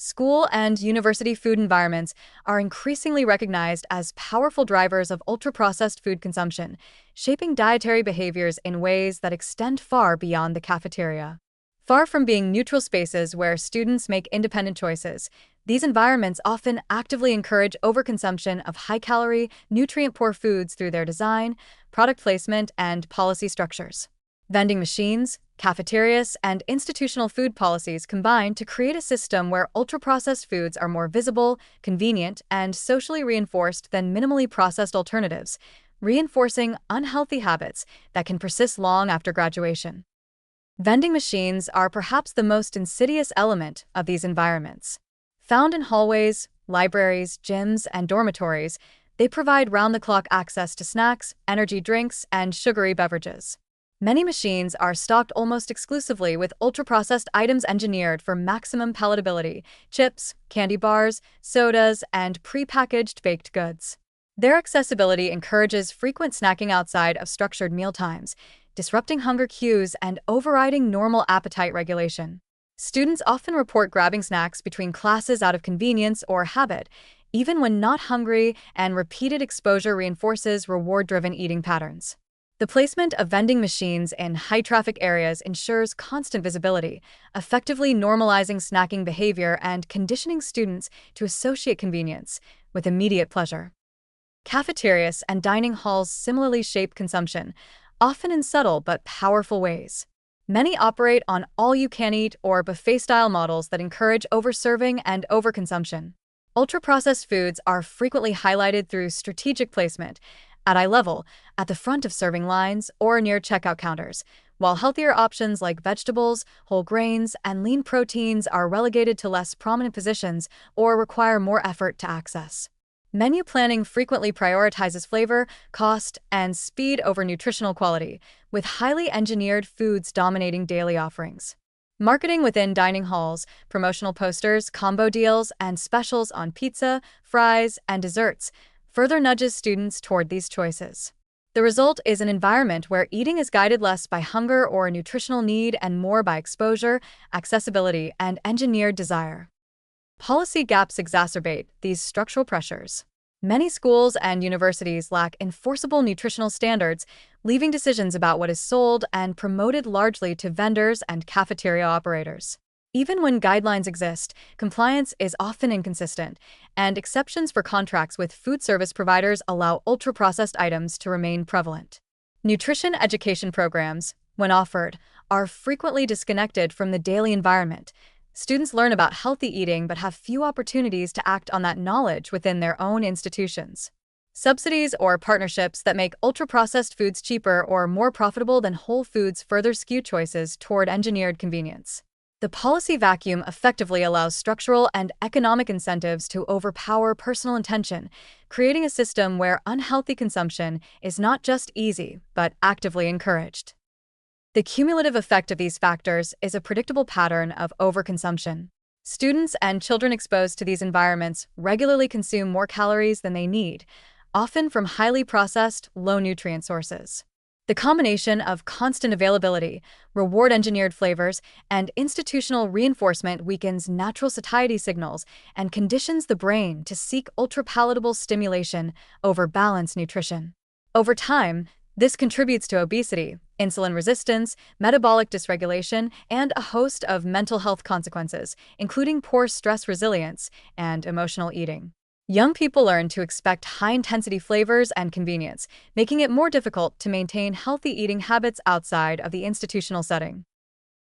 School and university food environments are increasingly recognized as powerful drivers of ultra-processed food consumption, shaping dietary behaviors in ways that extend far beyond the cafeteria. Far from being neutral spaces where students make independent choices, these environments often actively encourage overconsumption of high-calorie, nutrient-poor foods through their design, product placement, and policy structures. Vending machines, cafeterias, and institutional food policies combine to create a system where ultra-processed foods are more visible, convenient, and socially reinforced than minimally processed alternatives, reinforcing unhealthy habits that can persist long after graduation. Vending machines are perhaps the most insidious element of these environments. Found in hallways, libraries, gyms, and dormitories, they provide round-the-clock access to snacks, energy drinks, and sugary beverages. Many machines are stocked almost exclusively with ultra-processed items engineered for maximum palatability: chips, candy bars, sodas, and pre-packaged baked goods. Their accessibility encourages frequent snacking outside of structured mealtimes, disrupting hunger cues and overriding normal appetite regulation. Students often report grabbing snacks between classes out of convenience or habit, even when not hungry, and repeated exposure reinforces reward-driven eating patterns. The placement of vending machines in high-traffic areas ensures constant visibility, effectively normalizing snacking behavior and conditioning students to associate convenience with immediate pleasure. Cafeterias and dining halls similarly shape consumption, often in subtle but powerful ways. Many operate on all-you-can-eat or buffet-style models that encourage overserving and overconsumption. Ultra-processed foods are frequently highlighted through strategic placement, at eye level, at the front of serving lines, or near checkout counters, while healthier options like vegetables, whole grains, and lean proteins are relegated to less prominent positions or require more effort to access. Menu planning frequently prioritizes flavor, cost, and speed over nutritional quality, with highly engineered foods dominating daily offerings. Marketing within dining halls, promotional posters, combo deals, and specials on pizza, fries, and desserts further nudges students toward these choices. The result is an environment where eating is guided less by hunger or nutritional need and more by exposure, accessibility, and engineered desire. Policy gaps exacerbate these structural pressures. Many schools and universities lack enforceable nutritional standards, leaving decisions about what is sold and promoted largely to vendors and cafeteria operators. Even when guidelines exist, compliance is often inconsistent, and exceptions for contracts with food service providers allow ultra-processed items to remain prevalent. Nutrition education programs, when offered, are frequently disconnected from the daily environment. Students learn about healthy eating but have few opportunities to act on that knowledge within their own institutions. Subsidies or partnerships that make ultra-processed foods cheaper or more profitable than whole foods further skew choices toward engineered convenience. The policy vacuum effectively allows structural and economic incentives to overpower personal intention, creating a system where unhealthy consumption is not just easy, but actively encouraged. The cumulative effect of these factors is a predictable pattern of overconsumption. Students and children exposed to these environments regularly consume more calories than they need, often from highly processed, low-nutrient sources. The combination of constant availability, reward-engineered flavors, and institutional reinforcement weakens natural satiety signals and conditions the brain to seek ultra-palatable stimulation over balanced nutrition. Over time, this contributes to obesity, insulin resistance, metabolic dysregulation, and a host of mental health consequences, including poor stress resilience and emotional eating. Young people learn to expect high-intensity flavors and convenience, making it more difficult to maintain healthy eating habits outside of the institutional setting.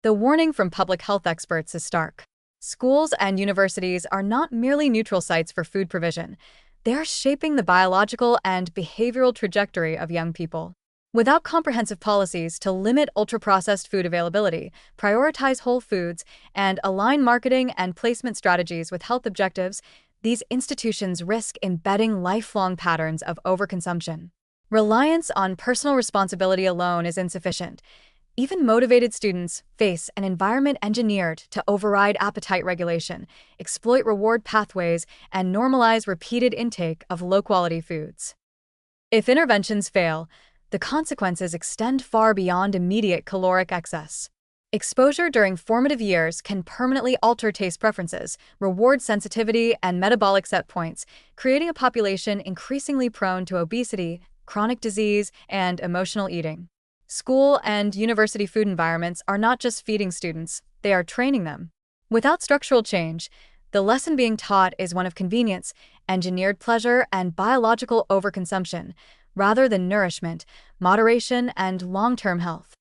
The warning from public health experts is stark. Schools and universities are not merely neutral sites for food provision. They are shaping the biological and behavioral trajectory of young people. Without comprehensive policies to limit ultra-processed food availability, prioritize whole foods, and align marketing and placement strategies with health objectives, these institutions risk embedding lifelong patterns of overconsumption. Reliance on personal responsibility alone is insufficient. Even motivated students face an environment engineered to override appetite regulation, exploit reward pathways, and normalize repeated intake of low-quality foods. If interventions fail, the consequences extend far beyond immediate caloric excess. Exposure during formative years can permanently alter taste preferences, reward sensitivity, and metabolic set points, creating a population increasingly prone to obesity, chronic disease, and emotional eating. School and university food environments are not just feeding students, they are training them. Without structural change, the lesson being taught is one of convenience, engineered pleasure, and biological overconsumption, rather than nourishment, moderation, and long term health.